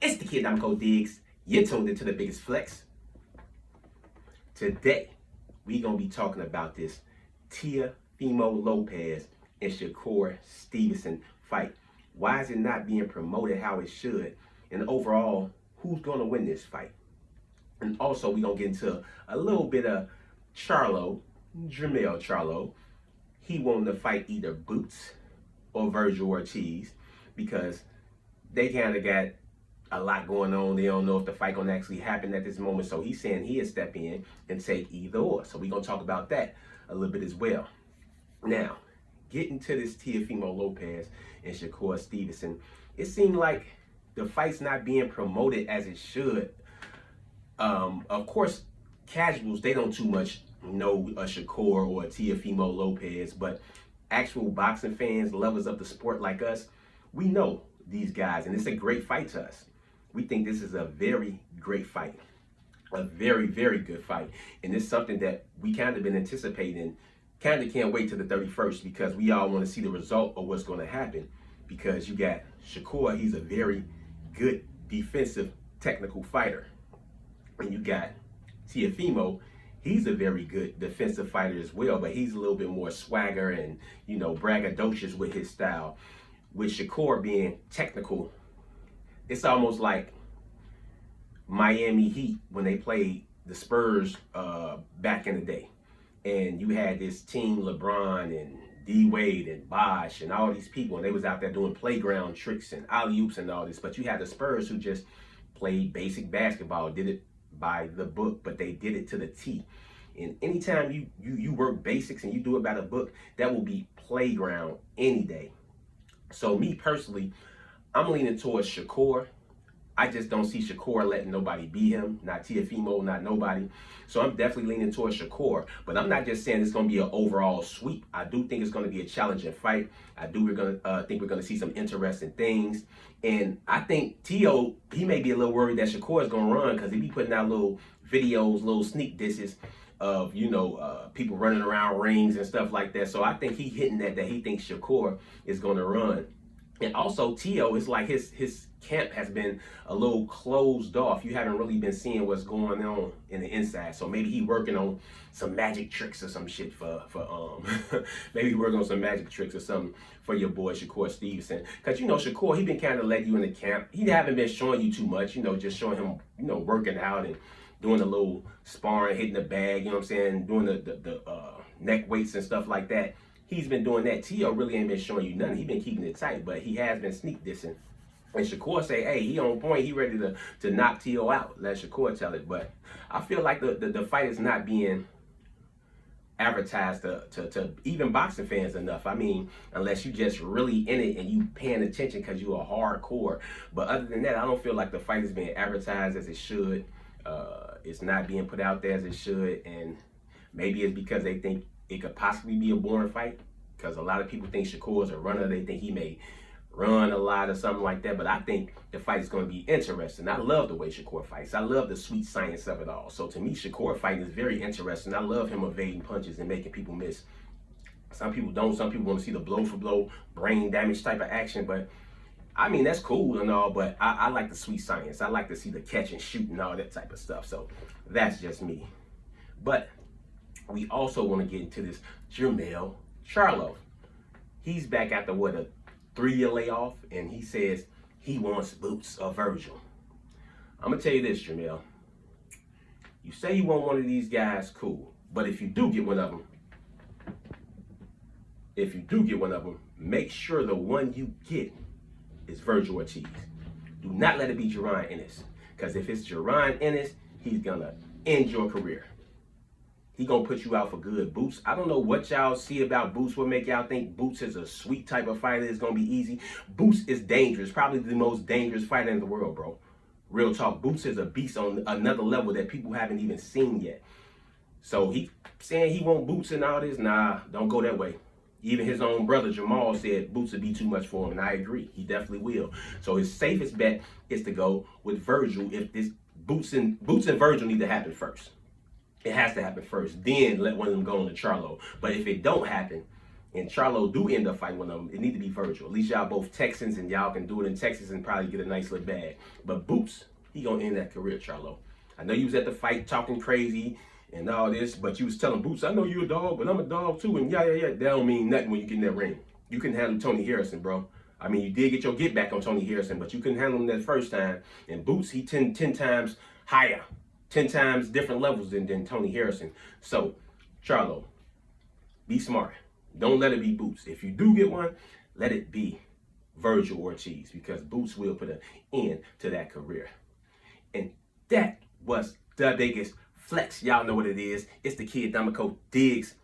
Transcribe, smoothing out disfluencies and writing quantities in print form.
It's the kid, I'm Code Diggs. You're tuned into the biggest flex. Today, we gonna be talking about this Teofimo Lopez and Shakur Stevenson fight. Why is it not being promoted how it should? And overall, who's gonna win this fight? And also, we gonna get into a little bit of Charlo, Charlo. He wanted to fight either Boots or Virgil Ortiz because they kind of got a lot going on. They don't know if the fight gonna actually happen at this moment. So he's saying he'll step in and take either or. So we're gonna talk about that a little bit as well. Now, getting to this Teofimo Lopez and Shakur Stevenson, it seemed like the fight's not being promoted as it should. Of course, casuals, they don't too much know a Shakur or a Teofimo Lopez, but actual boxing fans, lovers of the sport like us, we know these guys, and it's a great fight to us. We think this is a very great fight, a very, very good fight, and it's something that we kind of been anticipating. Kind of can't wait till the 31st because we all want to see the result of what's going to happen. Because you got Shakur, he's a very good defensive technical fighter, and you got Teofimo, he's a very good defensive fighter as well, but he's a little bit more swagger and, braggadocious with his style. With Shakur being technical, it's almost like Miami Heat when they played the Spurs back in the day. And you had this team, LeBron and D-Wade and Bosh and all these people, and they was out there doing playground tricks and alley-oops and all this. But you had the Spurs who just played basic basketball, did it by the book, but they did it to the T. And anytime you work basics and you do it by the book, that will be playground any day. So me personally, I'm leaning towards Shakur. I just don't see Shakur letting nobody beat him, not Teofimo, not nobody. So I'm definitely leaning towards Shakur. But I'm not just saying it's going to be an overall sweep. I do think it's going to be a challenging fight. I do think we're going to see some interesting things. And I think Teo, he may be a little worried that Shakur is going to run because he be putting out little videos, little sneak disses of, people running around rings and stuff like that. So I think he hitting that he thinks Shakur is going to run. And also Teo, it's like his camp has been a little closed off. You haven't really been seeing what's going on in the inside. So maybe he working on some magic tricks or some shit for maybe working on some magic tricks or something for your boy Shakur Stevenson. Cause Shakur, he been kind of letting you in the camp. He haven't been showing you too much, just showing him, working out and doing a little sparring, hitting the bag, doing the neck weights and stuff like that. He's been doing that. Teo really ain't been showing you nothing. He's been keeping it tight, but he has been sneak dissing. And Shakur say, hey, he on point. He ready to knock Teo out. Let Shakur tell it. But I feel like the fight is not being advertised to even boxing fans enough. I mean, unless you just really in it and you paying attention because you are hardcore. But other than that, I don't feel like the fight is being advertised as it should. It's not being put out there as it should. And maybe it's because they think it could possibly be a boring fight because a lot of people think Shakur is a runner. They think he may run a lot or something like that. But I think the fight is going to be interesting. I love the way Shakur fights. I love the sweet science of it all. So to me, Shakur fighting is very interesting. I love him evading punches and making people miss. Some people don't. Some people want to see the blow for blow, brain damage type of action. But I mean, that's cool and all, but I like the sweet science. I like to see the catch and shoot and all that type of stuff. So that's just me. But we also want to get into this Charlo. He's back after a 3-year layoff, and he says he wants Boots or Virgil. I'm gonna tell you this, Jamel. You say you want one of these guys, cool. But if you do get one of them, make sure the one you get is Virgil Ortiz. Do not let it be Jerron Ennis. Because if it's Jerron Ennis, he's gonna end your career. He gonna put you out for good. Boots, I don't know what y'all see about Boots. What make y'all think Boots is a sweet type of fighter? It's gonna be easy. Boots is dangerous. Probably the most dangerous fighter in the world, bro. Real talk. Boots is a beast on another level that people haven't even seen yet. So he saying he want Boots and all this. Nah, don't go that way. Even his own brother Jamal said Boots would be too much for him, and I agree. He definitely will. So his safest bet is to go with Virgil. If this Boots and Virgil need to happen first. It has to happen first. Then let one of them go on to Charlo. But if it don't happen, and Charlo do end up fighting one of them, it need to be Virgil. At least y'all both Texans, and y'all can do it in Texas and probably get a nice little bag. But Boots, he gonna end that career, Charlo. I know you was at the fight talking crazy and all this, but you was telling Boots, I know you a dog, but I'm a dog too, and yeah. That don't mean nothing when you get in that ring. You couldn't handle Tony Harrison, bro. I mean, you did get your get back on Tony Harrison, but you couldn't handle him that first time. And Boots, he 10 times higher, 10 times different levels than Tony Harrison. So, Charlo, be smart. Don't let it be Boots. If you do get one, let it be Virgil Ortiz, because Boots will put an end to that career. And that was the biggest flex. Y'all know what it is. It's the kid Damaco Diggs.